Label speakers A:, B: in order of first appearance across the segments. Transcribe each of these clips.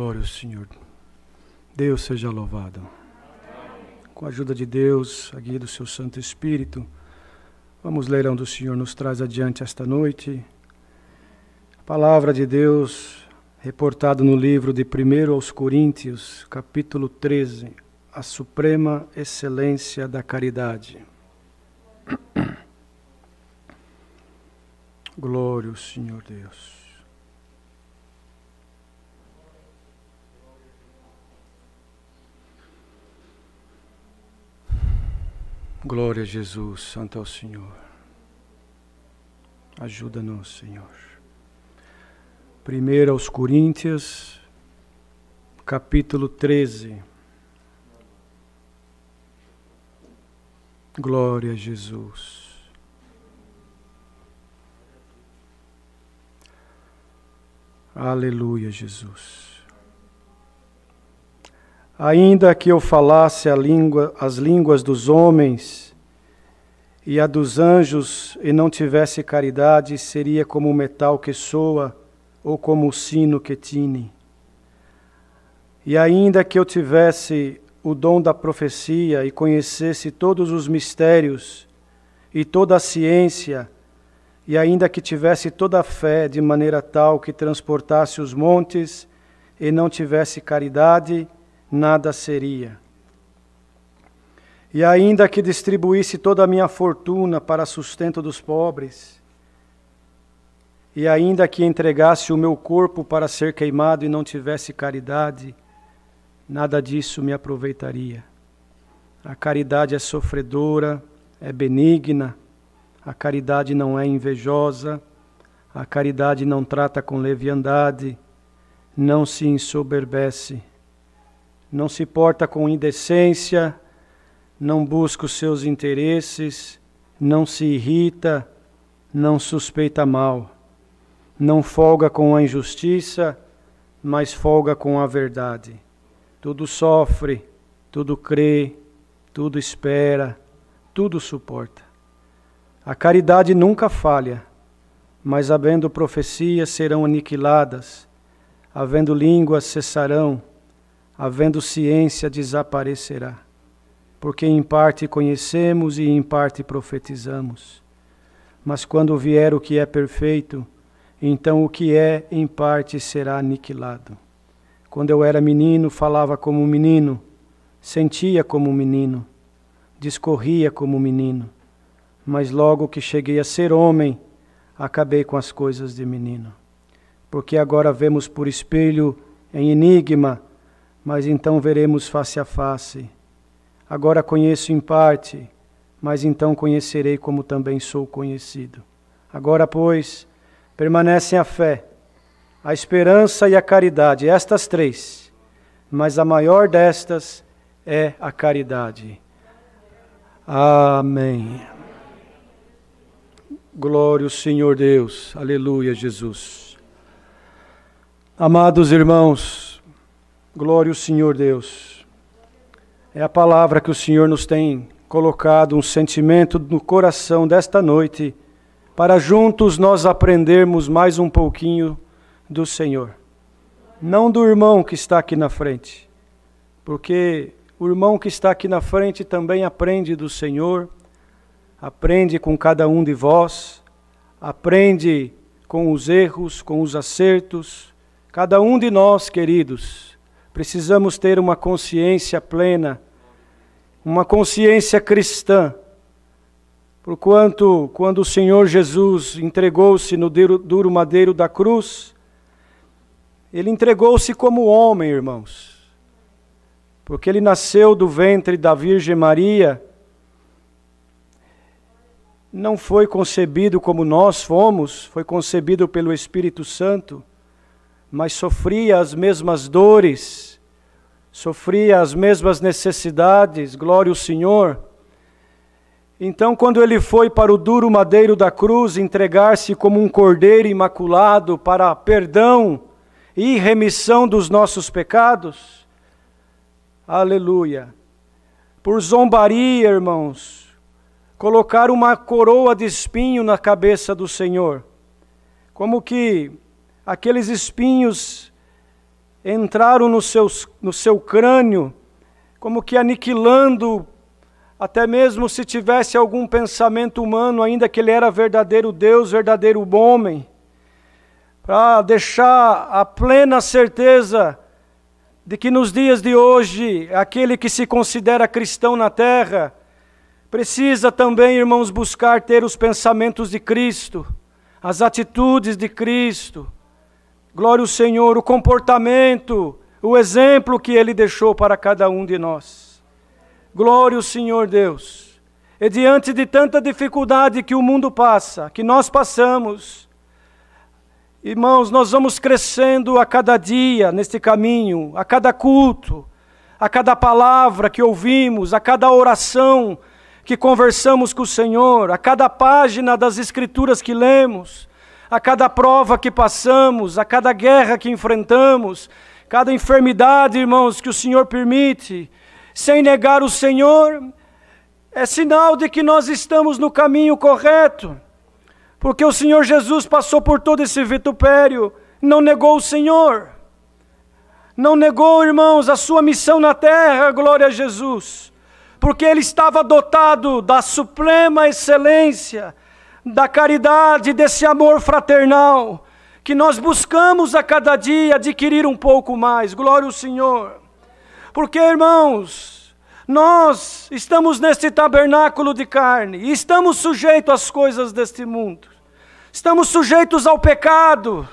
A: Glória ao Senhor. Deus seja louvado. Com a ajuda de Deus, a guia do seu Santo Espírito, vamos ler onde o Senhor nos traz adiante esta noite. A palavra de Deus, reportada no livro de 1 aos Coríntios, capítulo 13, a suprema excelência da caridade. Glória ao Senhor Deus. Glória a Jesus, santo é o Senhor. Ajuda-nos, Senhor. 1 aos Coríntios, capítulo 13. Glória a Jesus. Aleluia, Jesus. Ainda que eu falasse as línguas dos homens e a dos anjos e não tivesse caridade, seria como o metal que soa ou como o sino que tine. E ainda que eu tivesse o dom da profecia e conhecesse todos os mistérios e toda a ciência, e ainda que tivesse toda a fé de maneira tal que transportasse os montes e não tivesse caridade, nada seria. E ainda que distribuísse toda a minha fortuna para sustento dos pobres, e ainda que entregasse o meu corpo para ser queimado e não tivesse caridade, nada disso me aproveitaria. A caridade é sofredora, é benigna, a caridade não é invejosa, a caridade não trata com leviandade, não se ensoberbece, não se porta com indecência, não busca os seus interesses, não se irrita, não suspeita mal, não folga com a injustiça, mas folga com a verdade. Tudo sofre, tudo crê, tudo espera, tudo suporta. A caridade nunca falha, mas havendo profecias serão aniquiladas, havendo línguas cessarão, havendo ciência desaparecerá, porque em parte conhecemos e em parte profetizamos. Mas quando vier o que é perfeito, então o que é em parte será aniquilado. Quando eu era menino, falava como um menino, sentia como um menino, discorria como um menino, mas logo que cheguei a ser homem, acabei com as coisas de menino. Porque agora vemos por espelho em enigma, mas então veremos face a face. Agora conheço em parte, mas então conhecerei como também sou conhecido. Agora, pois, permanecem a fé, a esperança e a caridade, estas três, mas a maior destas é a caridade. Amém. Glória ao Senhor Deus. Aleluia, Jesus. Amados irmãos, glória ao Senhor Deus. É a palavra que o Senhor nos tem colocado, um sentimento no coração desta noite, para juntos nós aprendermos mais um pouquinho do Senhor. Não do irmão que está aqui na frente, porque o irmão que está aqui na frente também aprende do Senhor, aprende com cada um de vós, aprende com os erros, com os acertos. Cada um de nós, queridos, precisamos ter uma consciência plena, uma consciência cristã, porquanto, quando o Senhor Jesus entregou-se no duro madeiro da cruz, Ele entregou-se como homem, irmãos, porque Ele nasceu do ventre da Virgem Maria, não foi concebido como nós fomos, foi concebido pelo Espírito Santo, mas sofria as mesmas dores, sofria as mesmas necessidades, glória ao Senhor. Então, quando Ele foi para o duro madeiro da cruz, entregar-se como um cordeiro imaculado para perdão e remissão dos nossos pecados, aleluia, por zombaria, irmãos, colocar uma coroa de espinho na cabeça do Senhor, como que aqueles espinhos entraram no seu crânio, como que aniquilando, até mesmo se tivesse algum pensamento humano, ainda que ele era verdadeiro Deus, verdadeiro homem, para deixar a plena certeza de que nos dias de hoje, aquele que se considera cristão na terra, precisa também, irmãos, buscar ter os pensamentos de Cristo, as atitudes de Cristo, glória ao Senhor, o comportamento, o exemplo que Ele deixou para cada um de nós. Glória ao Senhor Deus. E diante de tanta dificuldade que o mundo passa, que nós passamos, irmãos, nós vamos crescendo a cada dia neste caminho, a cada culto, a cada palavra que ouvimos, a cada oração que conversamos com o Senhor, a cada página das Escrituras que lemos, a cada prova que passamos, a cada guerra que enfrentamos, cada enfermidade, irmãos, que o Senhor permite, sem negar o Senhor, é sinal de que nós estamos no caminho correto, porque o Senhor Jesus passou por todo esse vitupério, não negou o Senhor, não negou, irmãos, a sua missão na terra, glória a Jesus, porque Ele estava dotado da suprema excelência, da caridade, desse amor fraternal, que nós buscamos a cada dia adquirir um pouco mais, glória ao Senhor. Porque, irmãos, nós estamos neste tabernáculo de carne, e estamos sujeitos às coisas deste mundo, estamos sujeitos ao pecado,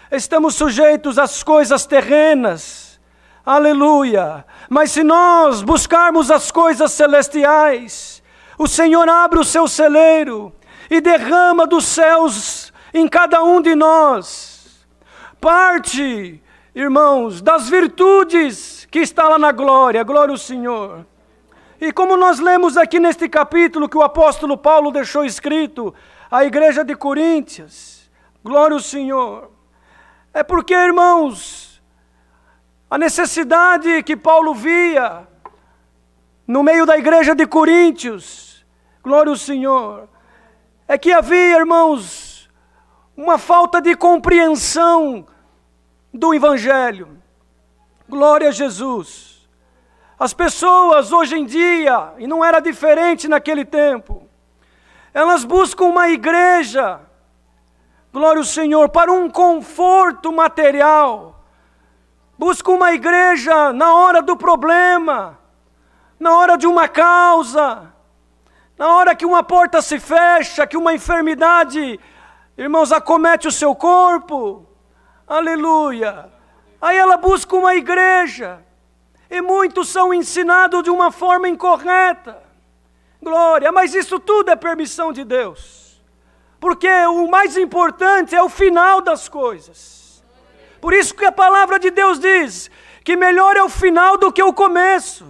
A: estamos sujeitos às coisas terrenas, aleluia, mas se nós buscarmos as coisas celestiais, o Senhor abre o seu celeiro e derrama dos céus em cada um de nós, parte, irmãos, das virtudes que está lá na glória, glória ao Senhor. E como nós lemos aqui neste capítulo que o apóstolo Paulo deixou escrito à igreja de Coríntios, glória ao Senhor, é porque, irmãos, a necessidade que Paulo via no meio da igreja de Coríntios, glória ao Senhor, é que havia, irmãos, uma falta de compreensão do Evangelho. Glória a Jesus. As pessoas hoje em dia, e não era diferente naquele tempo, elas buscam uma igreja, glória ao Senhor, para um conforto material. Busca uma igreja na hora do problema, na hora de uma causa, na hora que uma porta se fecha, que uma enfermidade, irmãos, acomete o seu corpo, aleluia. Aí ela busca uma igreja, e muitos são ensinados de uma forma incorreta, glória, mas isso tudo é permissão de Deus, porque o mais importante é o final das coisas. Por isso que a palavra de Deus diz que melhor é o final do que o começo.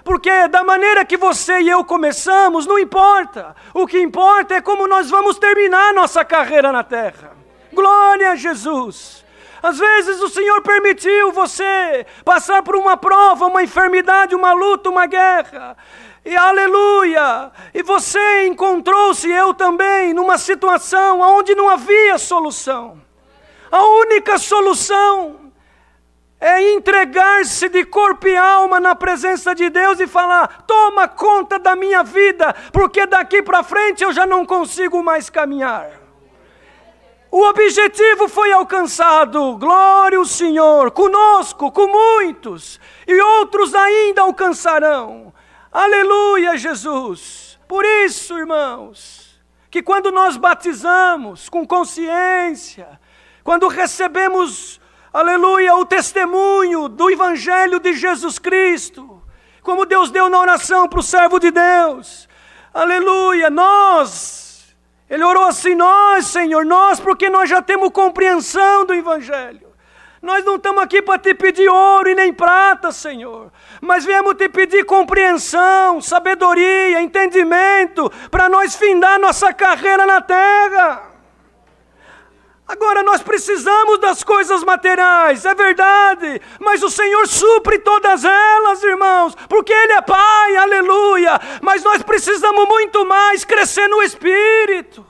A: Porque da maneira que você e eu começamos, não importa. O que importa é como nós vamos terminar nossa carreira na terra. Glória a Jesus. Às vezes o Senhor permitiu você passar por uma prova, uma enfermidade, uma luta, uma guerra. E aleluia! E você encontrou-se, eu também, numa situação onde não havia solução. A única solução é entregar-se de corpo e alma na presença de Deus e falar: toma conta da minha vida, porque daqui para frente eu já não consigo mais caminhar. O objetivo foi alcançado, glória ao Senhor, conosco, com muitos, e outros ainda alcançarão. Aleluia, Jesus. Por isso, irmãos, que quando nós batizamos com consciência, quando recebemos, aleluia, o testemunho do Evangelho de Jesus Cristo, como Deus deu na oração para o servo de Deus, aleluia, Ele orou assim, nós, Senhor, nós, porque nós já temos compreensão do Evangelho. Nós não estamos aqui para te pedir ouro e nem prata, Senhor, mas viemos te pedir compreensão, sabedoria, entendimento, para nós findar nossa carreira na terra. Agora nós precisamos das coisas materiais, é verdade, mas o Senhor supre todas elas, irmãos, porque Ele é Pai, aleluia, mas nós precisamos muito mais crescer no Espírito.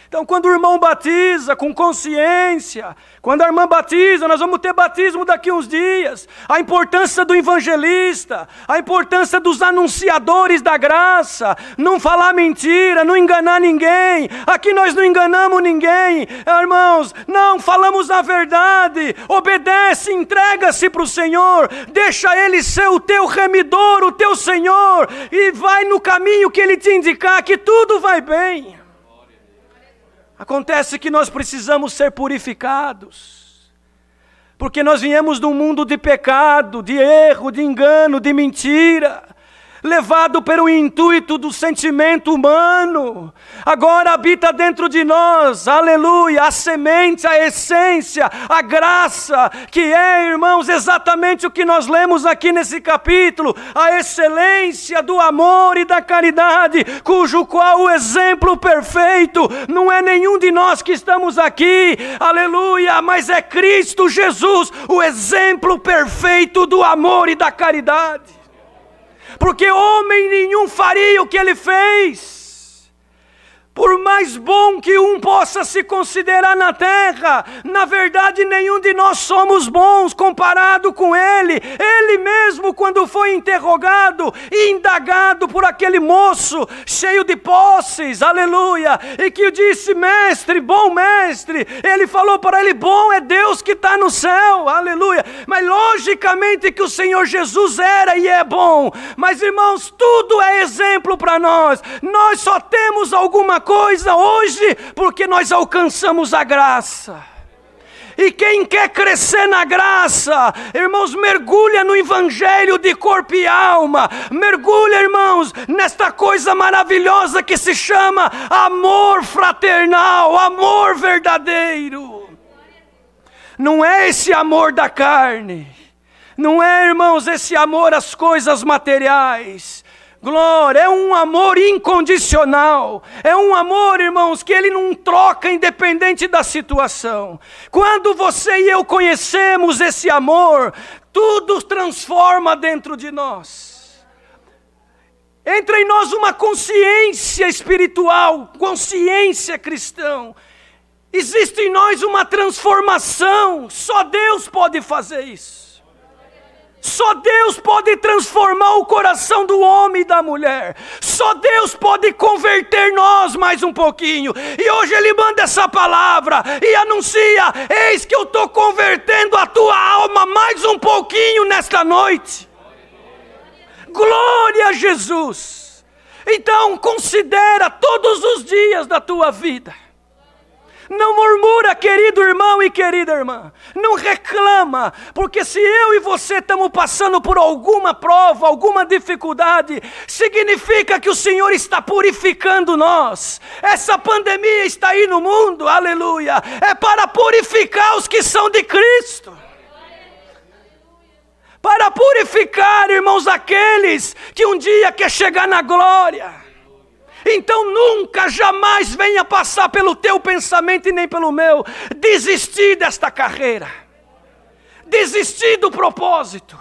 A: Então, quando o irmão batiza com consciência, quando a irmã batiza, nós vamos ter batismo daqui uns dias. A importância do evangelista, a importância dos anunciadores da graça, não falar mentira, não enganar ninguém. Aqui nós não enganamos ninguém, irmãos, não, falamos a verdade. Obedece, entrega-se para o Senhor, deixa Ele ser o teu remidor, o teu Senhor, e vai no caminho que Ele te indicar, que tudo vai bem. Acontece que nós precisamos ser purificados, porque nós viemos de um mundo de pecado, de erro, de engano, de mentira, levado pelo intuito do sentimento humano. Agora habita dentro de nós, aleluia, a semente, a essência, a graça, que é, irmãos, exatamente o que nós lemos aqui nesse capítulo, a excelência do amor e da caridade, cujo qual o exemplo perfeito não é nenhum de nós que estamos aqui, aleluia, mas é Cristo Jesus, o exemplo perfeito do amor e da caridade. Porque homem nenhum faria o que ele fez. Por mais bom que um possa se considerar na terra, na verdade nenhum de nós somos bons comparado com ele. Ele mesmo, quando foi interrogado e indagado por aquele moço cheio de posses, aleluia, e que disse: mestre, bom mestre, ele falou para ele: bom é Deus que está no céu, aleluia. Mas logicamente que o Senhor Jesus era e é bom, mas irmãos, tudo é exemplo para nós. Nós só temos alguma coisa hoje porque nós alcançamos a graça. E quem quer crescer na graça, irmãos, mergulha no evangelho de corpo e alma. Mergulha, irmãos, nesta coisa maravilhosa que se chama amor fraternal, amor verdadeiro. Não é esse amor da carne, não é, irmãos, esse amor às coisas materiais. Glória, é um amor incondicional, é um amor, irmãos, que ele não troca independente da situação. Quando você e eu conhecemos esse amor, tudo transforma dentro de nós. Entra em nós uma consciência espiritual, consciência cristã. Existe em nós uma transformação, só Deus pode fazer isso. Só Deus pode transformar o coração do homem e da mulher. Só Deus pode converter nós mais um pouquinho. E hoje Ele manda essa palavra e anuncia: eis que eu estou convertendo a tua alma mais um pouquinho nesta noite. Glória a Jesus. Então considera todos os dias da tua vida. Não murmura, querido irmão e querida irmã. Não reclama, porque se eu e você estamos passando por alguma prova, alguma dificuldade, significa que o Senhor está purificando nós. Essa pandemia está aí no mundo, aleluia, é para purificar os que são de Cristo. Para purificar, irmãos, aqueles que um dia quer chegar na glória. Então nunca, jamais venha passar pelo teu pensamento e nem pelo meu desistir desta carreira, desistir do propósito.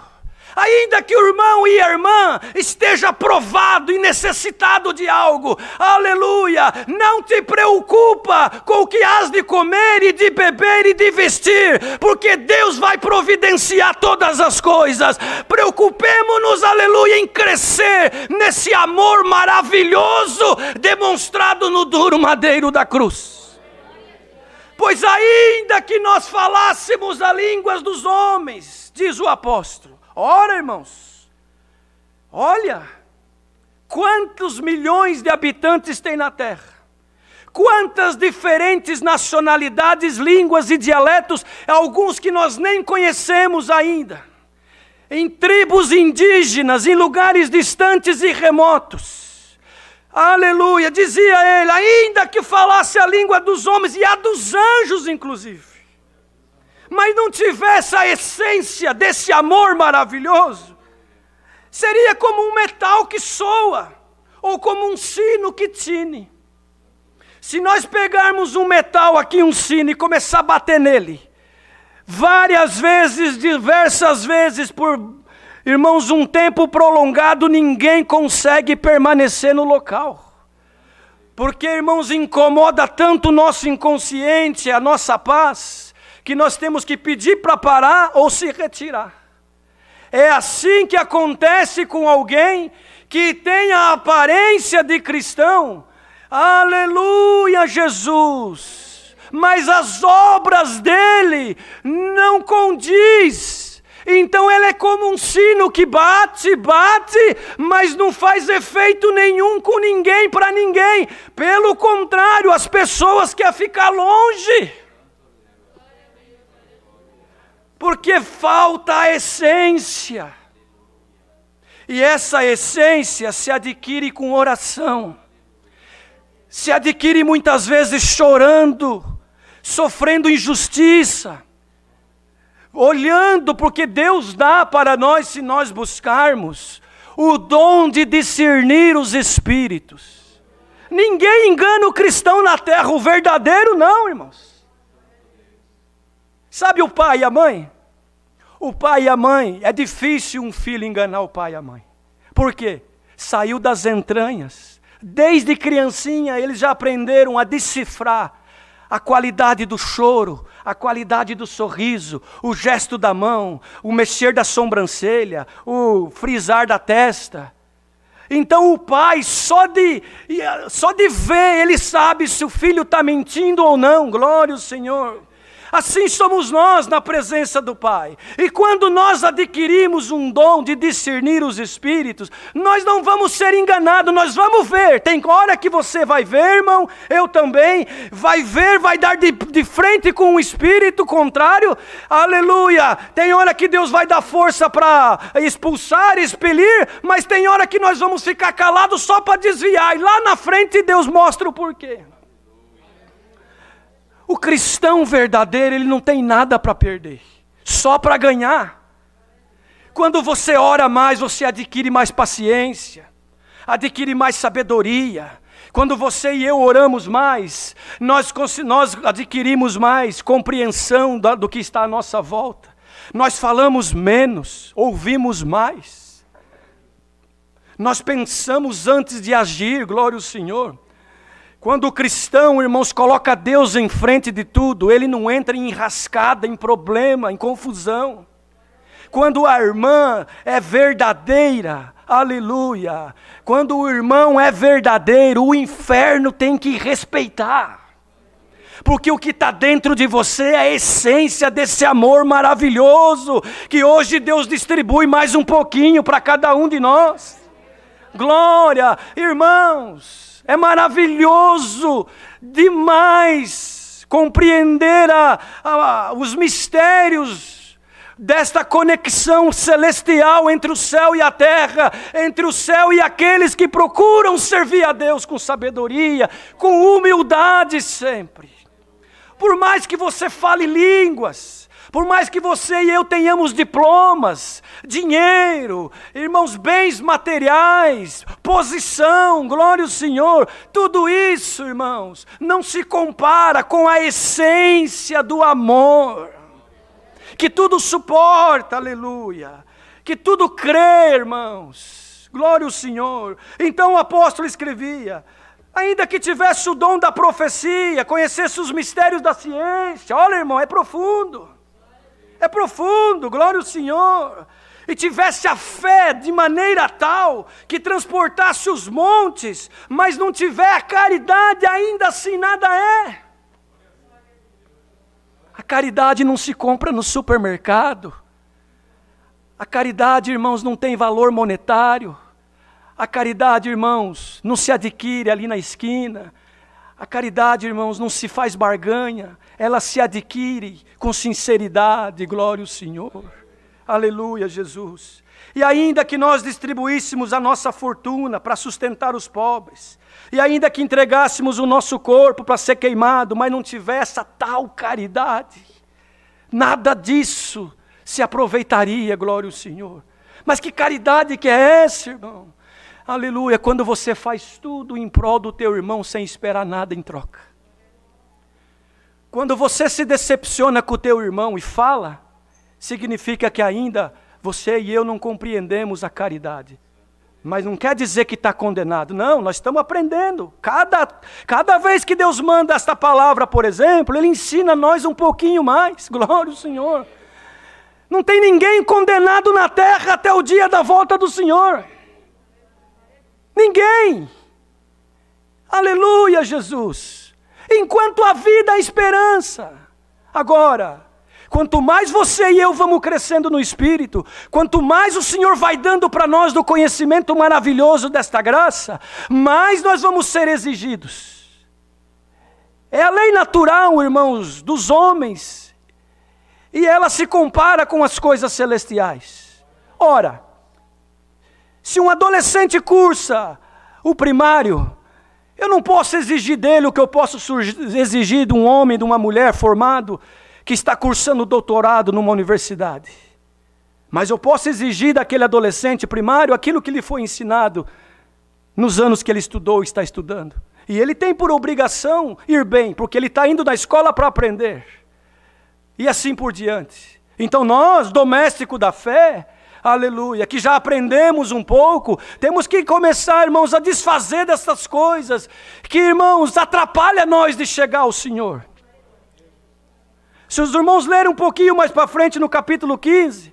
A: Ainda que o irmão e a irmã esteja provado e necessitado de algo, aleluia, não te preocupa com o que has de comer e de beber e de vestir, porque Deus vai providenciar todas as coisas. Preocupemo-nos, aleluia, em crescer nesse amor maravilhoso demonstrado no duro madeiro da cruz. Pois ainda que nós falássemos as línguas dos homens, diz o apóstolo, ora, irmãos, olha, quantos milhões de habitantes tem na terra, quantas diferentes nacionalidades, línguas e dialetos, alguns que nós nem conhecemos ainda, em tribos indígenas, em lugares distantes e remotos. Aleluia, dizia ele, ainda que falasse a língua dos homens e a dos anjos inclusive, mas não tivesse a essência desse amor maravilhoso, seria como um metal que soa, ou como um sino que tine. Se nós pegarmos um metal aqui, um sino, e começar a bater nele, várias vezes, diversas vezes, por, irmãos, um tempo prolongado, ninguém consegue permanecer no local. Porque, irmãos, incomoda tanto o nosso inconsciente, a nossa paz, que nós temos que pedir para parar ou se retirar. É assim que acontece com alguém que tem a aparência de cristão. Aleluia, Jesus! Mas as obras dele não condiz. Então ele é como um sino que bate, mas não faz efeito nenhum com ninguém, para ninguém. Pelo contrário, as pessoas querem ficar longe. Porque falta a essência. E essa essência se adquire com oração. Se adquire muitas vezes chorando, sofrendo injustiça, olhando, porque Deus dá para nós, se nós buscarmos, o dom de discernir os espíritos. Ninguém engana o cristão na terra, o verdadeiro não, irmãos. Sabe o pai e a mãe? O pai e a mãe, é difícil um filho enganar o pai e a mãe. Por quê? Saiu das entranhas. Desde criancinha eles já aprenderam a decifrar a qualidade do choro, a qualidade do sorriso, o gesto da mão, o mexer da sobrancelha, o frisar da testa. Então o pai, só de ver, ele sabe se o filho está mentindo ou não. Glória ao Senhor. Assim somos nós na presença do Pai. E quando nós adquirimos um dom de discernir os espíritos, nós não vamos ser enganados, nós vamos ver. Tem hora que você vai ver, irmão, eu também, vai ver, vai dar de frente com um espírito contrário, aleluia. Tem hora que Deus vai dar força para expulsar, expelir, mas tem hora que nós vamos ficar calados só para desviar. E lá na frente Deus mostra o porquê. O cristão verdadeiro, ele não tem nada para perder, só para ganhar. Quando você ora mais, você adquire mais paciência, adquire mais sabedoria. Quando você e eu oramos mais, nós adquirimos mais compreensão do que está à nossa volta. Nós falamos menos, ouvimos mais. Nós pensamos antes de agir, glória ao Senhor. Quando o cristão, irmãos, coloca Deus em frente de tudo, ele não entra em enrascada, em problema, em confusão. Quando a irmã é verdadeira, aleluia. Quando o irmão é verdadeiro, o inferno tem que respeitar. Porque o que está dentro de você é a essência desse amor maravilhoso, que hoje Deus distribui mais um pouquinho para cada um de nós. Glória, irmãos. É maravilhoso demais compreender os mistérios desta conexão celestial entre o céu e a terra, entre o céu e aqueles que procuram servir a Deus com sabedoria, com humildade sempre. Por mais que você fale línguas, por mais que você e eu tenhamos diplomas, dinheiro, irmãos, bens materiais, posição, glória ao Senhor, tudo isso, irmãos, não se compara com a essência do amor, que tudo suporta, aleluia, que tudo crê, irmãos, glória ao Senhor. Então o apóstolo escrevia: ainda que tivesse o dom da profecia, conhecesse os mistérios da ciência, olha, irmão, é profundo. É profundo, glória ao Senhor. E tivesse a fé de maneira tal que transportasse os montes, mas não tiver a caridade, ainda assim nada é. A caridade não se compra no supermercado. A caridade, irmãos, não tem valor monetário. A caridade, irmãos, não se adquire ali na esquina. A caridade, irmãos, não se faz barganha, ela se adquire com sinceridade, glória ao Senhor. Aleluia, Jesus. E ainda que nós distribuíssemos a nossa fortuna para sustentar os pobres, e ainda que entregássemos o nosso corpo para ser queimado, mas não tivesse a tal caridade, nada disso se aproveitaria, glória ao Senhor. Mas que caridade que é essa, irmão? Aleluia, quando você faz tudo em prol do teu irmão sem esperar nada em troca. Quando você se decepciona com o teu irmão e fala, significa que ainda você e eu não compreendemos a caridade. Mas não quer dizer que está condenado. Não, nós estamos aprendendo. Cada vez que Deus manda esta palavra, por exemplo, Ele ensina a nós um pouquinho mais. Glória ao Senhor. Não tem ninguém condenado na terra até o dia da volta do Senhor. Ninguém. Aleluia, Jesus. Enquanto a vida, a esperança. Agora, quanto mais você e eu vamos crescendo no Espírito, quanto mais o Senhor vai dando para nós do conhecimento maravilhoso desta graça, mais nós vamos ser exigidos. É a lei natural, irmãos, dos homens, e ela se compara com as coisas celestiais. Ora, se um adolescente cursa o primário, eu não posso exigir dele o que eu posso exigir de um homem, de uma mulher formado, que está cursando doutorado numa universidade. Mas eu posso exigir daquele adolescente primário aquilo que lhe foi ensinado nos anos que ele estudou e está estudando. E ele tem por obrigação ir bem, porque ele está indo na escola para aprender. E assim por diante. Então nós, domésticos da fé, aleluia, que já aprendemos um pouco, temos que começar, irmãos, a desfazer dessas coisas que, irmãos, atrapalham nós de chegar ao Senhor. Se os irmãos lerem um pouquinho mais para frente no capítulo 15,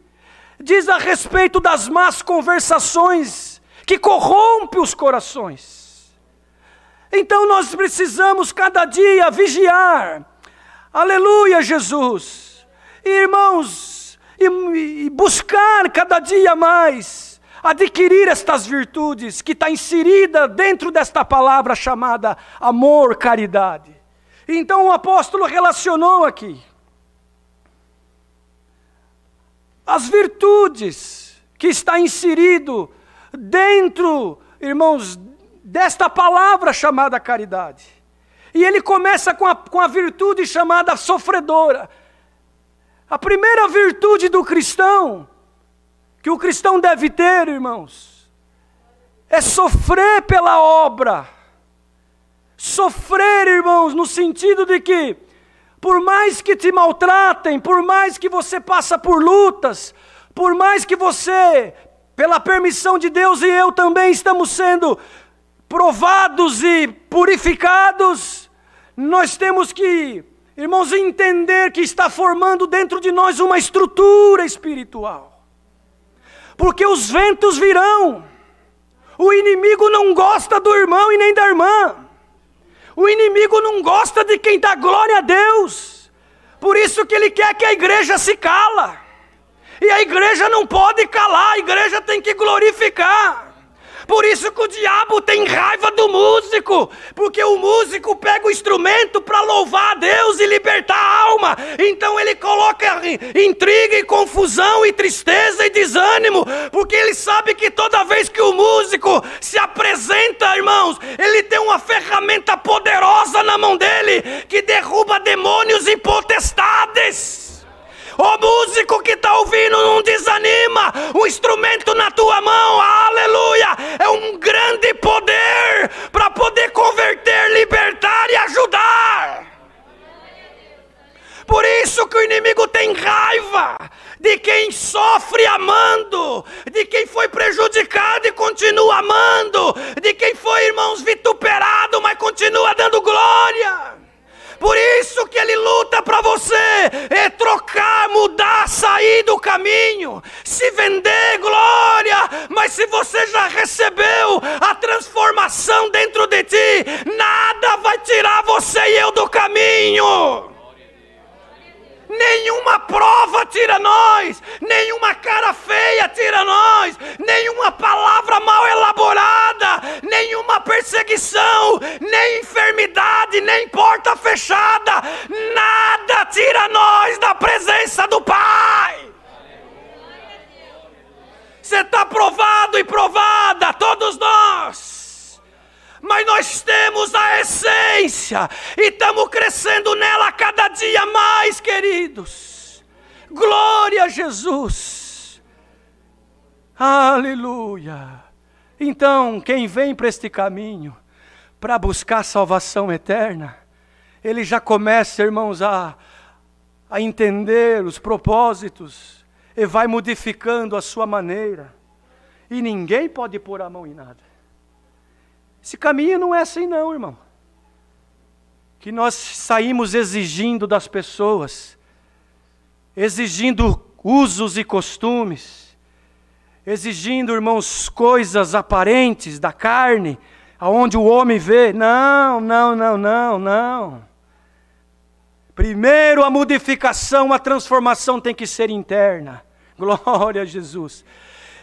A: diz a respeito das más conversações que corrompem os corações. Então nós precisamos cada dia vigiar, aleluia, Jesus, irmãos, e buscar cada dia mais adquirir estas virtudes que está inserida dentro desta palavra chamada amor, caridade. Então o apóstolo relacionou aqui as virtudes que está inserido dentro, irmãos, desta palavra chamada caridade. E ele começa com a virtude chamada sofredora. A primeira virtude do cristão, que o cristão deve ter, irmãos, é sofrer pela obra. Sofrer, irmãos, no sentido de que, por mais que te maltratem, por mais que você passa por lutas, por mais que você, pela permissão de Deus e eu também estamos sendo provados e purificados, nós temos que, irmãos, entender que está formando dentro de nós uma estrutura espiritual. Porque os ventos virão. O inimigo não gosta do irmão e nem da irmã. O inimigo não gosta de quem dá glória a Deus. Por isso que ele quer que a igreja se cala. E a igreja não pode calar, a igreja tem que glorificar. Por isso que o diabo tem raiva do músico, porque o músico pega o instrumento para louvar a Deus e libertar a alma. Então ele coloca intriga e confusão e tristeza e desânimo, porque ele sabe que toda vez que o músico se apresenta, irmãos, ele tem uma ferramenta poderosa na mão dele, que derruba demônios e potestades. O músico que está ouvindo não desanima, o instrumento na tua mão, aleluia, é um grande poder para poder converter, libertar e ajudar. Por isso que o inimigo tem raiva de quem sofre amando, de quem foi prejudicado e continua amando, de quem foi, irmãos, vituperado, mas continua dando glória. Por isso que ele luta para você trocar, mudar, sair do caminho, se vender, glória. Mas se você já recebeu a transformação dentro de ti, nada vai tirar você e eu do caminho. Nenhuma prova tira nós, nenhuma cara feia tira nós, nenhuma palavra mal elaborada, nenhuma perseguição, nem enfermidade, nem porta fechada, nada tira nós da presença do Pai. Você está provado e provada, todos nós. Mas nós temos a essência e estamos crescendo nela cada dia mais, queridos. Glória a Jesus. Aleluia. Então, quem vem para este caminho, para buscar salvação eterna, ele já começa, irmãos, a entender os propósitos e vai modificando a sua maneira. e ninguém pode pôr a mão em nada. Esse caminho não é assim não, irmão. Que nós saímos exigindo das pessoas, exigindo usos e costumes, exigindo, irmãos, coisas aparentes da carne, aonde o homem vê. Não. Primeiro a modificação, a transformação tem que ser interna. Glória a Jesus.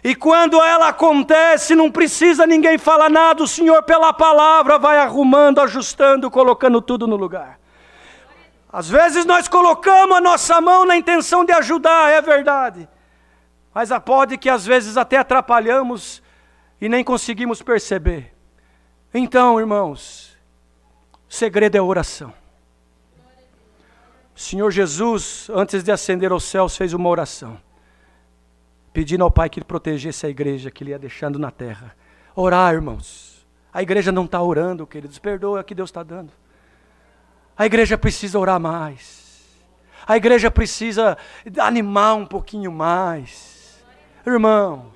A: E quando ela acontece, não precisa ninguém falar nada, o Senhor pela palavra vai arrumando, ajustando, colocando tudo no lugar. Às vezes nós colocamos a nossa mão na intenção de ajudar, é verdade. Mas pode que às vezes até atrapalhamos e nem conseguimos perceber. Então, irmãos, o segredo é a oração. O Senhor Jesus, antes de ascender aos céus, fez uma oração, pedindo ao Pai que Ele protegesse a igreja que Ele ia deixando na terra. Orar, irmãos. A igreja não está orando, queridos. Perdoa que Deus está dando. A igreja precisa orar mais. A igreja precisa animar um pouquinho mais. Irmão,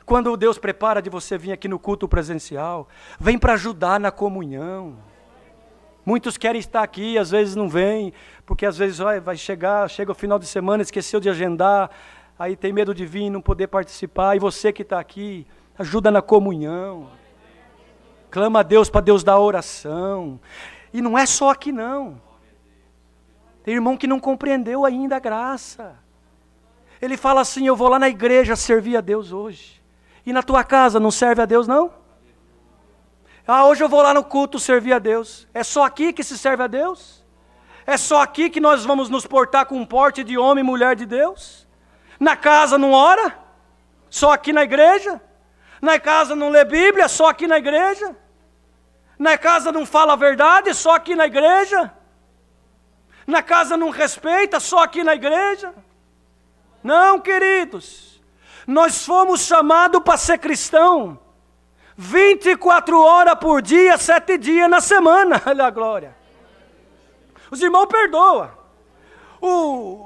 A: quando Deus prepara de você vir aqui no culto presencial, vem para ajudar na comunhão. Muitos querem estar aqui, às vezes não vêm, porque às vezes chega o final de semana, esqueceu de agendar, aí tem medo de vir e não poder participar. E você que está aqui, ajuda na comunhão. Clama a Deus para Deus dar oração. E não é só aqui não. Tem irmão que não compreendeu ainda a graça. Ele fala assim, eu vou lá na igreja servir a Deus hoje. E na tua casa não serve a Deus não? Hoje eu vou lá no culto servir a Deus. É só aqui que se serve a Deus? É só aqui que nós vamos nos portar com um porte de homem e mulher de Deus? Na casa não ora? Só aqui na igreja? Na casa não lê Bíblia? Só aqui na igreja? Na casa não fala a verdade? Só aqui na igreja? Na casa não respeita? Só aqui na igreja? Não, queridos. Nós fomos chamados para ser cristão 24 horas por dia, 7 dias na semana. Olha a glória. Os irmãos perdoam.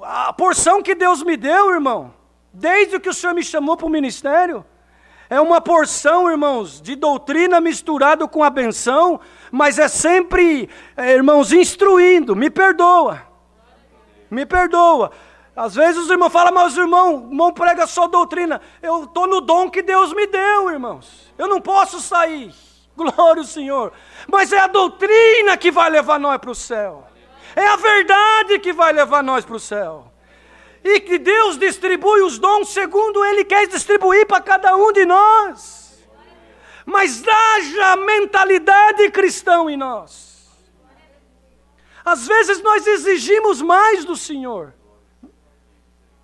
A: A porção que Deus me deu, irmão, desde que o Senhor me chamou para o ministério, é uma porção, irmãos, de doutrina misturado com a benção, mas é sempre, irmãos, instruindo. Me perdoa. Me perdoa. Às vezes os irmãos falam, mas o irmão prega só doutrina. Eu estou no dom que Deus me deu, irmãos. Eu não posso sair. Glória ao Senhor. Mas é a doutrina que vai levar nós para o céu. É a verdade que vai levar nós para o céu. E que Deus distribui os dons segundo Ele quer distribuir para cada um de nós. Mas haja mentalidade cristã em nós. Às vezes nós exigimos mais do Senhor.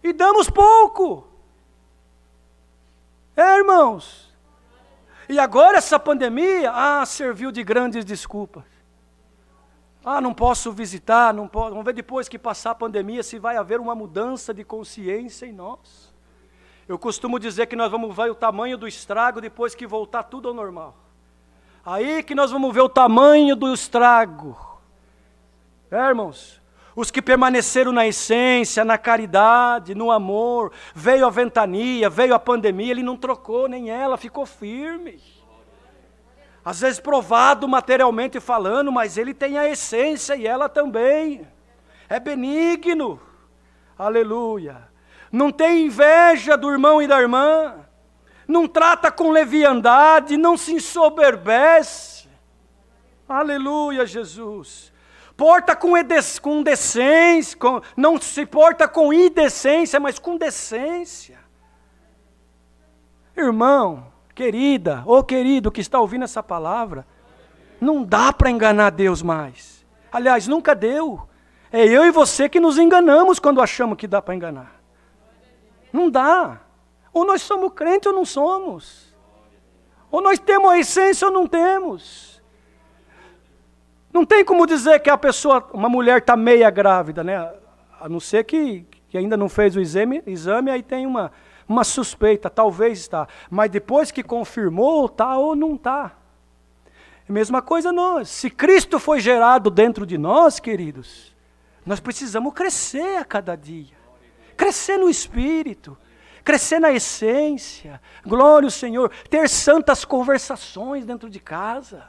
A: E damos pouco. Irmãos. E agora essa pandemia, serviu de grandes desculpas. Não posso visitar, não posso. Vamos ver depois que passar a pandemia se vai haver uma mudança de consciência em nós. Eu costumo dizer que nós vamos ver o tamanho do estrago depois que voltar tudo ao normal. Aí que nós vamos ver o tamanho do estrago. Irmãos, os que permaneceram na essência, na caridade, no amor, veio a ventania, veio a pandemia, ele não trocou nem ela, ficou firme. Às vezes provado materialmente falando, mas ele tem a essência e ela também. É benigno. Aleluia. Não tem inveja do irmão e da irmã. Não trata com leviandade, não se ensoberbece. Aleluia, Jesus. Porta com decência, não se porta com indecência, mas com decência. Irmão, querida, ou querido que está ouvindo essa palavra, não dá para enganar Deus mais. Aliás, nunca deu. É eu e você que nos enganamos quando achamos que dá para enganar. Não dá. Ou nós somos crentes ou não somos. Ou nós temos a essência ou não temos. Não tem como dizer que uma mulher está meia grávida, né? A não ser que ainda não fez o exame, aí tem uma suspeita, talvez está. Mas depois que confirmou, está ou não está. É a mesma coisa nós. Se Cristo foi gerado dentro de nós, queridos, nós precisamos crescer a cada dia. Crescer no Espírito. crescer na essência, glória ao Senhor, ter santas conversações dentro de casa.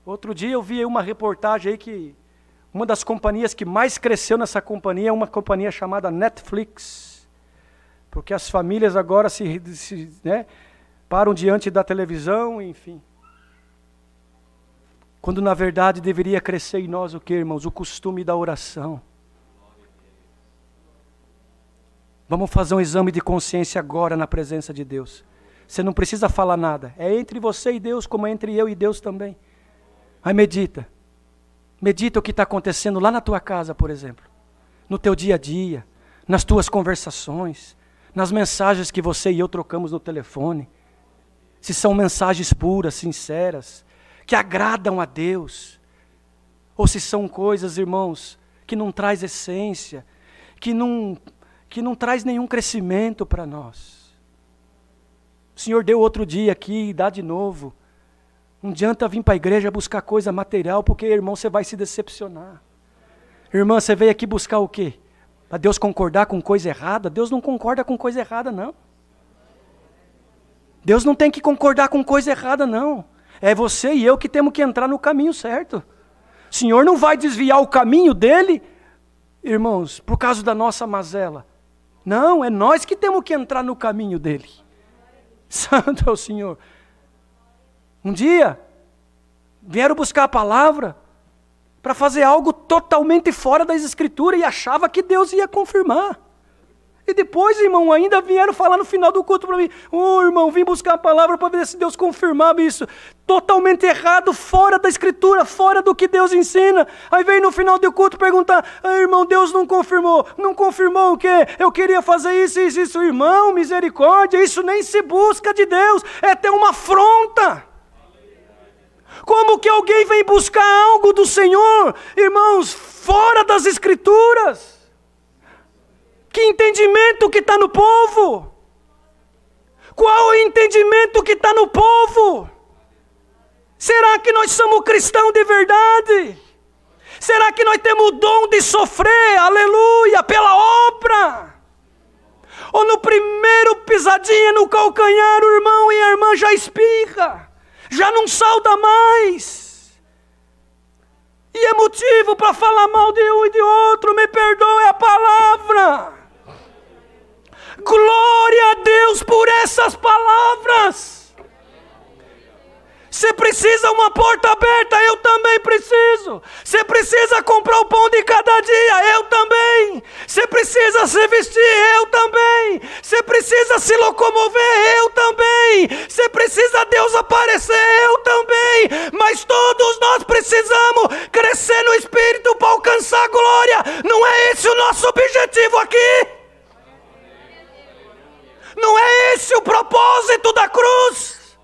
A: Outro dia eu vi uma reportagem aí que uma das companhias que mais cresceu nessa companhia é uma companhia chamada Netflix. Porque as famílias agora param diante da televisão, enfim. Quando na verdade deveria crescer em nós o que, irmãos? O costume da oração. Vamos fazer um exame de consciência agora na presença de Deus. Você não precisa falar nada. É entre você e Deus, como é entre eu e Deus também. Aí medita. Medita o que está acontecendo lá na tua casa, por exemplo. No teu dia a dia. Nas tuas conversações. Nas mensagens que você e eu trocamos no telefone. Se são mensagens puras, sinceras, que agradam a Deus. Ou se são coisas, irmãos, que não traz essência, que não traz nenhum crescimento para nós. O Senhor deu outro dia aqui, dá de novo. Não adianta vir para a igreja buscar coisa material, porque, irmão, você vai se decepcionar. Irmã, você veio aqui buscar o quê? Para Deus concordar com coisa errada? Deus não concorda com coisa errada, não. Deus não tem que concordar com coisa errada, não. É você e eu que temos que entrar no caminho certo. O Senhor não vai desviar o caminho dele, irmãos, por causa da nossa mazela. Não, é nós que temos que entrar no caminho dele. Santo é o Senhor. Um dia, vieram buscar a palavra para fazer algo totalmente fora das Escrituras e achava que Deus ia confirmar. E depois, irmão, ainda vieram falar no final do culto para mim: irmão, vim buscar a palavra para ver se Deus confirmava isso. Totalmente errado, fora da Escritura, fora do que Deus ensina. Aí vem no final do culto perguntar: irmão, Deus não confirmou. Não confirmou o quê? Eu queria fazer isso, isso, isso. Irmão, misericórdia, isso nem se busca de Deus. É ter uma afronta. Como que alguém vem buscar algo do Senhor, irmãos, fora das Escrituras? Que entendimento que está no povo? Qual o entendimento que está no povo? Será que nós somos cristãos de verdade? Será que nós temos o dom de sofrer, aleluia, pela obra? Ou no primeiro pisadinha no calcanhar, o irmão e a irmã já espirra, já não sauda mais? E é motivo para falar mal de um e de outro, me perdoe a palavra. Glória a Deus por essas palavras. Você precisa uma porta aberta, eu também preciso. Você precisa comprar o pão de cada dia, eu também. Você precisa se vestir, eu também. Você precisa se locomover, eu também. Você precisa Deus aparecer, eu também. Mas todos nós precisamos crescer no Espírito para alcançar a glória. Não é esse o nosso objetivo aqui? Não é esse o propósito da cruz?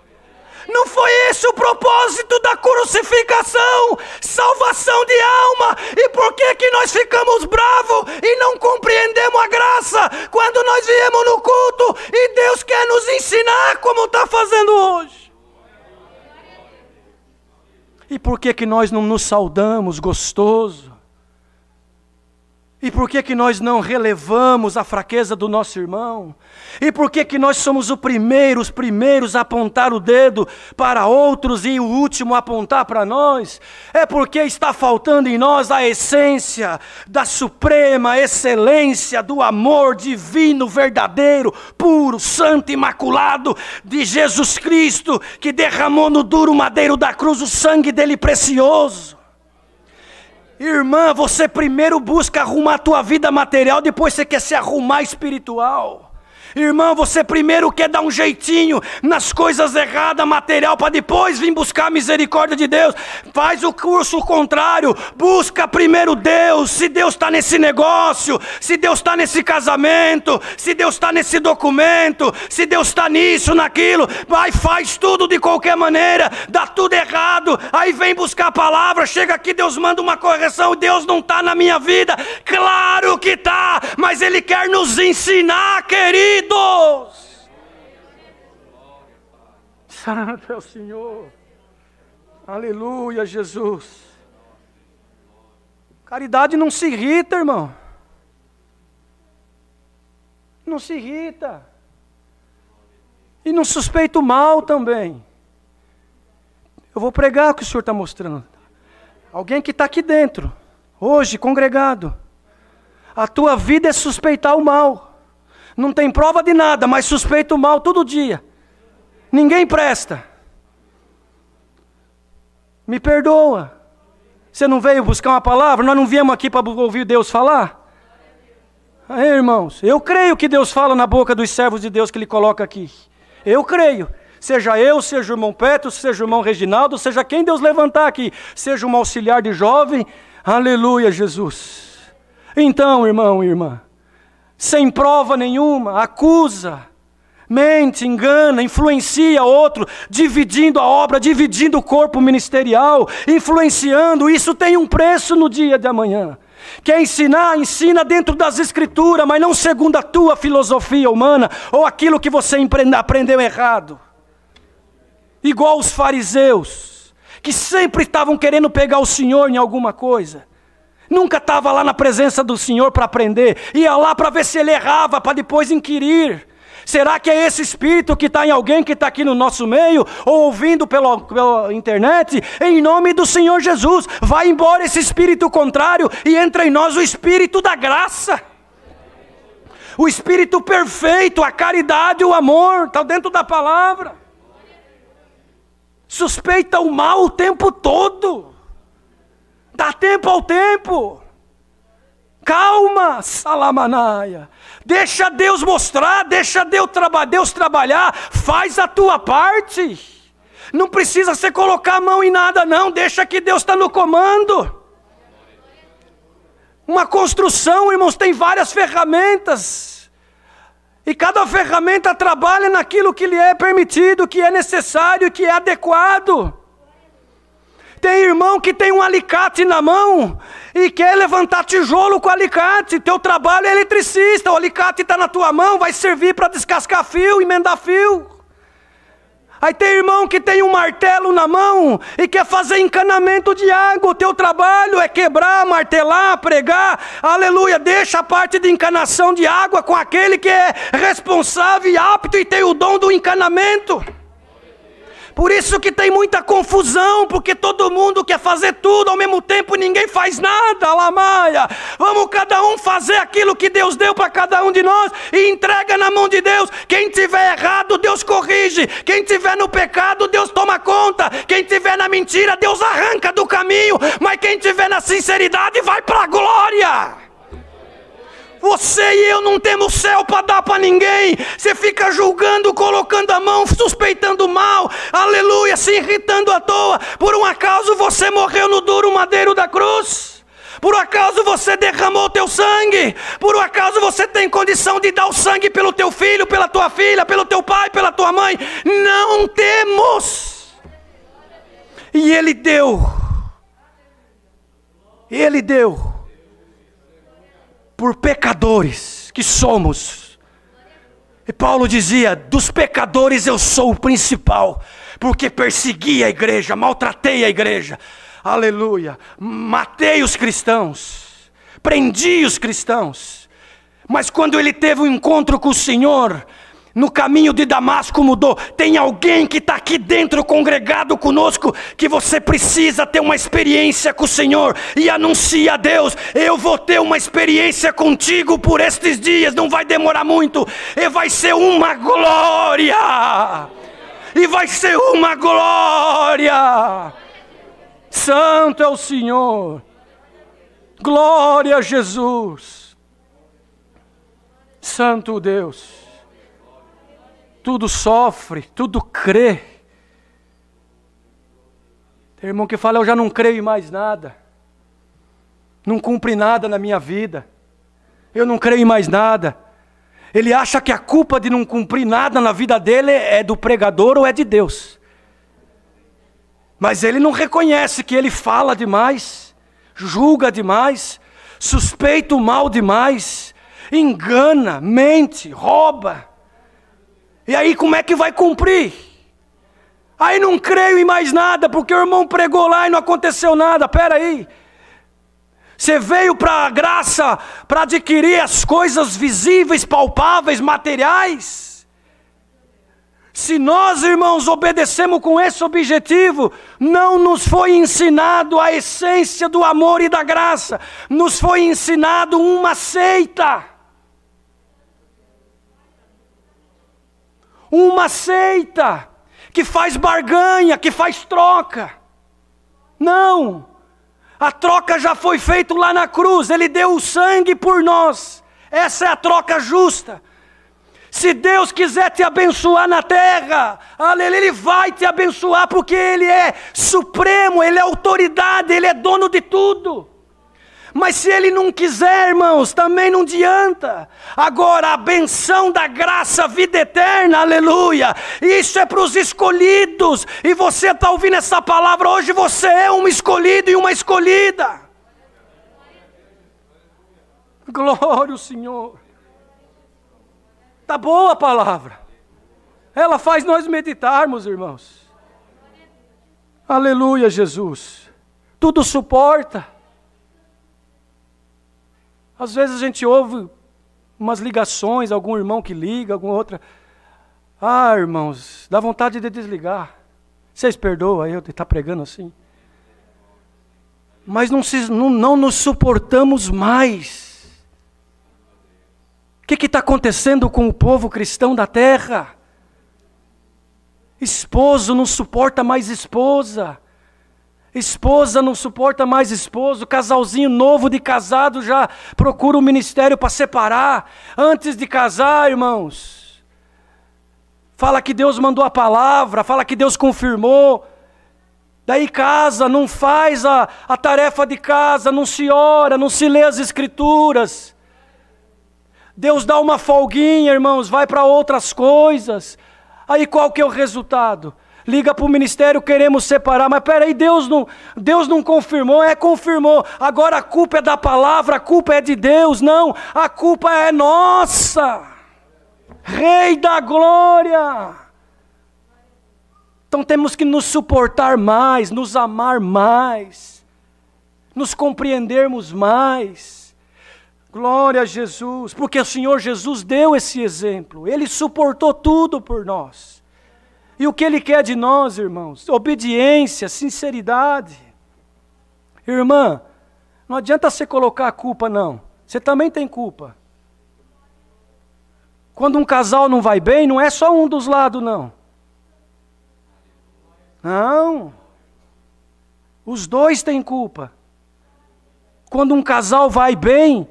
A: Não foi esse o propósito da crucificação? Salvação de alma. E por que que nós ficamos bravos e não compreendemos a graça quando nós viemos no culto e Deus quer nos ensinar como está fazendo hoje? E por que que nós não nos saudamos gostoso? E por que que nós não relevamos a fraqueza do nosso irmão? E por que que nós somos os primeiros a apontar o dedo para outros e o último a apontar para nós? É porque está faltando em nós a essência da suprema excelência do amor divino, verdadeiro, puro, santo, imaculado de Jesus Cristo, que derramou no duro madeiro da cruz o sangue dele precioso. Irmã, você primeiro busca arrumar a tua vida material, depois você quer se arrumar espiritual. Irmã, você primeiro quer dar um jeitinho nas coisas erradas, material, para depois vir buscar a misericórdia de Deus. Faz o curso contrário, busca primeiro Deus. Se Deus está nesse negócio, se Deus está nesse casamento, se Deus está nesse documento, se Deus está nisso, naquilo, vai, faz tudo de qualquer maneira, dá tudo errado, aí vem buscar a palavra, chega aqui, Deus manda uma correção, Deus não está na minha vida. Claro que está, mas Ele quer nos ensinar, querido. Santo é o Senhor. Aleluia, Jesus. Caridade não se irrita, irmão. Não se irrita. E não suspeita o mal também. Eu vou pregar o que o Senhor está mostrando. Alguém que está aqui dentro, hoje, congregado. A tua vida é suspeitar o mal. Não tem prova de nada, mas suspeita o mal todo dia. Ninguém presta. Me perdoa. Você não veio buscar uma palavra? Nós não viemos aqui para ouvir Deus falar? Aí, irmãos, eu creio que Deus fala na boca dos servos de Deus que Ele coloca aqui. Eu creio. Seja eu, seja o irmão Petro, seja o irmão Reginaldo, seja quem Deus levantar aqui. Seja um auxiliar de jovem. Aleluia, Jesus. Então, irmão e irmã, sem prova nenhuma, acusa, mente, engana, influencia outro, dividindo a obra, dividindo o corpo ministerial, influenciando, isso tem um preço no dia de amanhã. Quer ensinar, ensina dentro das Escrituras, mas não segundo a tua filosofia humana, ou aquilo que você aprendeu errado. Igual os fariseus, que sempre estavam querendo pegar o Senhor em alguma coisa. Nunca estava lá na presença do Senhor para aprender. Ia lá para ver se ele errava, para depois inquirir. Será que é esse espírito que está em alguém que está aqui no nosso meio, ou ouvindo pela internet? Em nome do Senhor Jesus, vai embora esse espírito contrário e entra em nós o espírito da graça. O espírito perfeito, a caridade, o amor, está dentro da palavra. Suspeita o mal o tempo todo. Dá tempo ao tempo. Calma, Salamanaia. Deixa Deus mostrar, deixa Deus trabalhar. Faz a tua parte. Não precisa você colocar a mão em nada não. Deixa que Deus está no comando. Uma construção, irmãos, tem várias ferramentas. E cada ferramenta trabalha naquilo que lhe é permitido, que é necessário, que é adequado. Tem irmão que tem um alicate na mão e quer levantar tijolo com alicate. Teu trabalho é eletricista, o alicate está na tua mão, vai servir para descascar fio, emendar fio. Aí tem irmão que tem um martelo na mão e quer fazer encanamento de água. O teu trabalho é quebrar, martelar, pregar. Aleluia, deixa a parte de encanação de água com aquele que é responsável e apto e tem o dom do encanamento. Por isso que tem muita confusão, porque todo mundo quer fazer tudo ao mesmo tempo e ninguém faz nada, Lamaia. Vamos cada um fazer aquilo que Deus deu para cada um de nós e entrega na mão de Deus. Quem tiver errado, Deus corrige. Quem tiver no pecado, Deus toma conta. Quem tiver na mentira, Deus arranca do caminho. Mas quem tiver na sinceridade, vai para a glória. Você e eu não temos céu para dar para ninguém. Você fica julgando, colocando a mão, suspeitando mal. Aleluia, se irritando à toa. Por um acaso você morreu no duro madeiro da cruz? Por um acaso você derramou o teu sangue? Por um acaso você tem condição de dar o sangue pelo teu filho, pela tua filha, pelo teu pai, pela tua mãe? Não temos. E Ele deu. Ele deu. Por pecadores que somos. E Paulo dizia, dos pecadores eu sou o principal, porque persegui a igreja, maltratei a igreja, aleluia, matei os cristãos, prendi os cristãos, mas quando ele teve um encontro com o Senhor, no caminho de Damasco mudou. Tem alguém que está aqui dentro congregado conosco, que você precisa ter uma experiência com o Senhor e anuncia a Deus, eu vou ter uma experiência contigo por estes dias, não vai demorar muito, e vai ser uma glória, e vai ser uma glória. Santo é o Senhor, glória a Jesus, Santo Deus. Tudo sofre, tudo crê. Tem irmão que fala, eu já não creio em mais nada. Não cumpre nada na minha vida. Eu não creio em mais nada. Ele acha que a culpa de não cumprir nada na vida dele é do pregador ou é de Deus. Mas ele não reconhece que ele fala demais, julga demais, suspeita o mal demais, engana, mente, rouba. E aí como é que vai cumprir? Aí não creio em mais nada, porque o irmão pregou lá e não aconteceu nada. Espera aí. Você veio para a graça para adquirir as coisas visíveis, palpáveis, materiais. Se nós, irmãos, obedecemos com esse objetivo, não nos foi ensinado a essência do amor e da graça, nos foi ensinado uma seita. Uma seita que faz barganha, que faz troca. Não, a troca já foi feita lá na cruz, Ele deu o sangue por nós. Essa é a troca justa. Se Deus quiser te abençoar na terra, Ele vai te abençoar, porque Ele é supremo, Ele é autoridade, Ele é dono de tudo. Mas se Ele não quiser, irmãos, também não adianta. Agora, a benção da graça, a vida eterna, aleluia, isso é para os escolhidos. E você está ouvindo essa palavra hoje, você é um escolhido e uma escolhida. Glória ao Senhor. Está boa a palavra. Ela faz nós meditarmos, irmãos. Aleluia, Jesus. Tudo suporta. Às vezes a gente ouve umas ligações, algum irmão que liga, alguma outra. Ah, irmãos, dá vontade de desligar. Vocês perdoam eu de estar pregando assim? Mas não nos suportamos mais. O que está acontecendo com o povo cristão da terra? Esposo não suporta mais esposa. Esposa não suporta mais esposo. Casalzinho novo de casado já procura um ministério para separar. Antes de casar, irmãos, fala que Deus mandou a palavra, fala que Deus confirmou. Daí casa, não faz a tarefa de casa, não se ora, não se lê as escrituras. Deus dá uma folguinha, irmãos, vai para outras coisas. Aí qual que é o resultado? Liga para o ministério, queremos separar, mas peraí, Deus não confirmou, confirmou. Agora a culpa é da palavra, a culpa é de Deus. Não, a culpa é nossa. Rei da glória. Então temos que nos suportar mais, nos amar mais, nos compreendermos mais. Glória a Jesus, porque o Senhor Jesus deu esse exemplo, Ele suportou tudo por nós. E o que Ele quer de nós, irmãos? Obediência, sinceridade. Irmã, não adianta você colocar a culpa não, você também tem culpa. Quando um casal não vai bem, não é só um dos lados não. Não, os dois têm culpa. Quando um casal vai bem,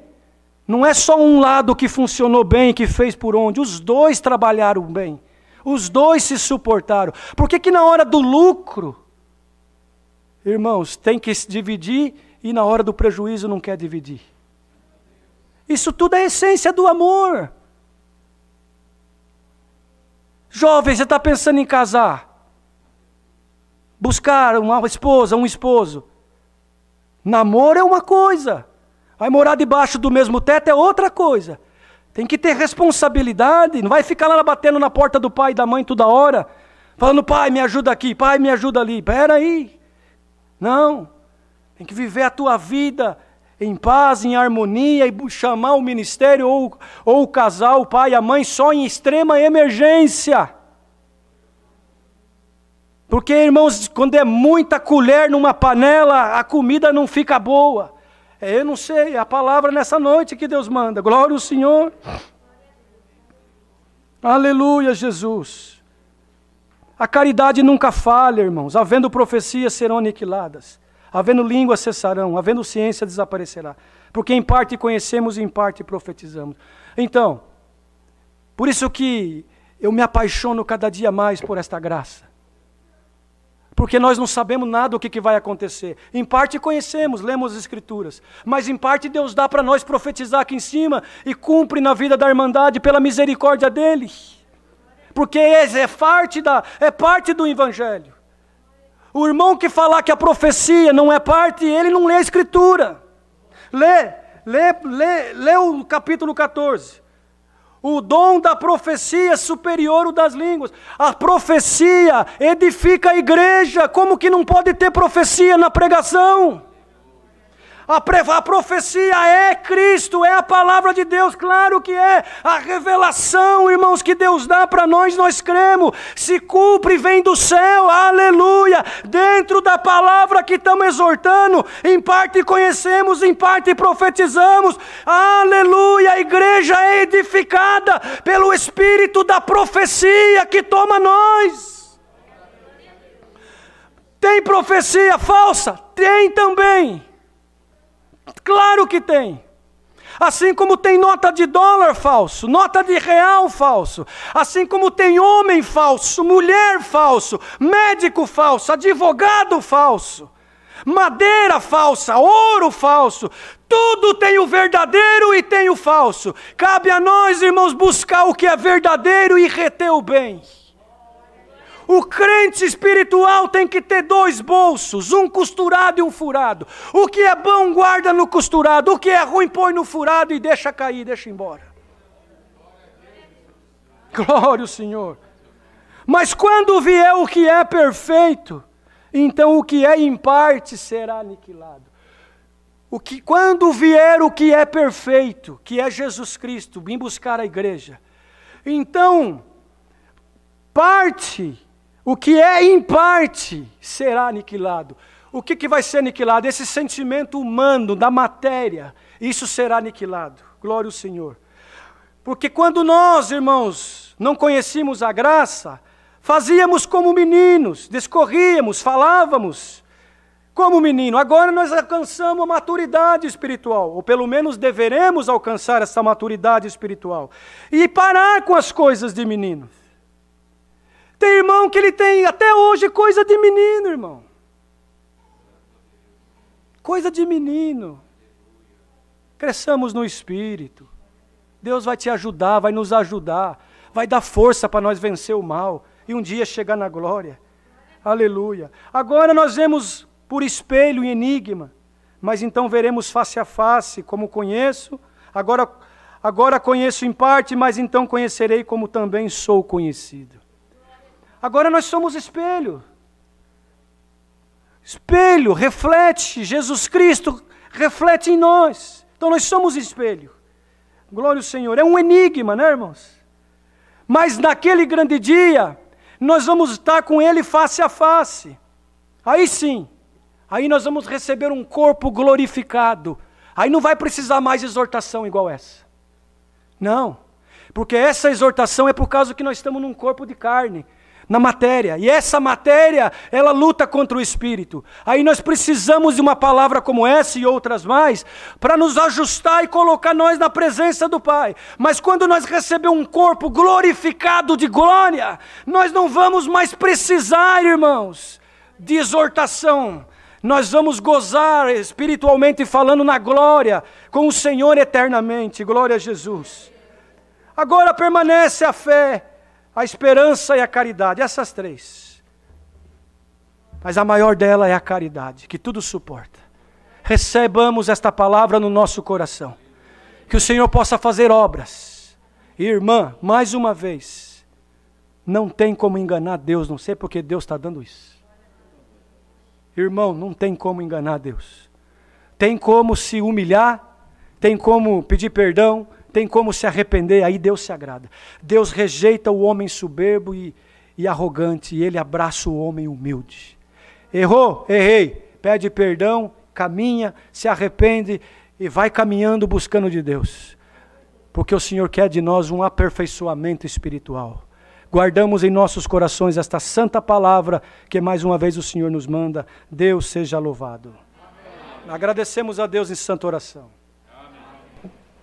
A: não é só um lado que funcionou bem, que fez por onde, os dois trabalharam bem, os dois se suportaram. Por que na hora do lucro, irmãos, tem que se dividir e na hora do prejuízo não quer dividir? Isso tudo é a essência do amor. Jovem, você está pensando em casar? Buscar uma esposa, um esposo. Namoro é uma coisa. Vai morar debaixo do mesmo teto é outra coisa. Tem que ter responsabilidade. Não vai ficar lá batendo na porta do pai e da mãe toda hora. Falando, pai, me ajuda aqui, pai, me ajuda ali. Espera aí. Não. Tem que viver a tua vida em paz, em harmonia. E chamar o ministério ou o casal, o pai e a mãe, só em extrema emergência. Porque, irmãos, quando é muita colher numa panela, a comida não fica boa. Eu não sei, é a palavra nessa noite que Deus manda. Glória ao Senhor. Aleluia, Jesus. A caridade nunca falha, irmãos. Havendo profecias serão aniquiladas. Havendo línguas cessarão. Havendo ciência desaparecerá. Porque em parte conhecemos e em parte profetizamos. Então, por isso que eu me apaixono cada dia mais por esta graça. Porque nós não sabemos nada do que vai acontecer. Em parte conhecemos, lemos as Escrituras. Mas em parte Deus dá para nós profetizar aqui em cima e cumpre na vida da irmandade pela misericórdia dEle. Porque é parte do Evangelho. O irmão que falar que a profecia não é parte, ele não lê a Escritura. Lê o capítulo 14. O dom da profecia é superior ao das línguas. A profecia edifica a igreja. Como que não pode ter profecia na pregação? A profecia é Cristo, é a palavra de Deus, claro que é. A revelação, irmãos, que Deus dá para nós cremos. Se cumpre, vem do céu, aleluia. Dentro da palavra que estamos exortando, em parte conhecemos, em parte profetizamos, aleluia. A igreja é edificada pelo Espírito da profecia que toma nós. Tem profecia falsa? Tem também. Claro que tem. Assim como tem nota de dólar falso, nota de real falso, assim como tem homem falso, mulher falso, médico falso, advogado falso, madeira falsa, ouro falso, tudo tem o verdadeiro e tem o falso. Cabe a nós, irmãos, buscar o que é verdadeiro e reter o bem. O crente espiritual tem que ter 2 bolsos, um costurado e um furado. O que é bom guarda no costurado, o que é ruim põe no furado e deixa cair, deixa embora. Glória ao Senhor. Mas quando vier o que é perfeito, então o que é em parte será aniquilado. Quando vier o que é perfeito, que é Jesus Cristo, vim buscar a igreja, então o que é em parte será aniquilado. O que vai ser aniquilado? Esse sentimento humano, da matéria, isso será aniquilado. Glória ao Senhor. Porque quando nós, irmãos, não conhecíamos a graça, fazíamos como meninos, discorríamos, falávamos como menino. Agora nós alcançamos a maturidade espiritual, ou pelo menos deveremos alcançar essa maturidade espiritual, e parar com as coisas de menino. Tem irmão que ele tem até hoje coisa de menino, irmão. Coisa de menino. Cresçamos no Espírito. Deus vai te ajudar, vai nos ajudar, vai dar força para nós vencer o mal e um dia chegar na glória. Aleluia. Agora nós vemos por espelho e enigma, mas então veremos face a face, como conheço. Agora conheço em parte, mas então conhecerei como também sou conhecido. Agora nós somos espelho. Espelho reflete, Jesus Cristo reflete em nós. Então nós somos espelho. Glória ao Senhor. É um enigma, né, irmãos? Mas naquele grande dia, nós vamos estar com Ele face a face. Aí sim, aí nós vamos receber um corpo glorificado. Aí não vai precisar mais de exortação igual essa. Não, porque essa exortação é por causa que nós estamos num corpo de carne, na matéria, e essa matéria, ela luta contra o Espírito. Aí nós precisamos de uma palavra como essa e outras mais, para nos ajustar e colocar nós na presença do Pai. Mas quando nós recebemos um corpo glorificado de glória, nós não vamos mais precisar, irmãos, de exortação. Nós vamos gozar espiritualmente falando na glória, com o Senhor eternamente. Glória a Jesus. Agora permanece a fé, a esperança e a caridade, essas 3. Mas a maior dela é a caridade, que tudo suporta. Recebamos esta palavra no nosso coração. Que o Senhor possa fazer obras. Irmã, mais uma vez, não tem como enganar Deus, não sei porque Deus está dando isso. Irmão, não tem como enganar Deus. Tem como se humilhar, tem como pedir perdão, tem como se arrepender, aí Deus se agrada. Deus rejeita o homem soberbo e arrogante, e Ele abraça o homem humilde. Errou? Errei. Pede perdão, caminha, se arrepende e vai caminhando buscando de Deus. Porque o Senhor quer de nós um aperfeiçoamento espiritual. Guardamos em nossos corações esta santa palavra que mais uma vez o Senhor nos manda. Deus seja louvado. Amém. Agradecemos a Deus em santa oração.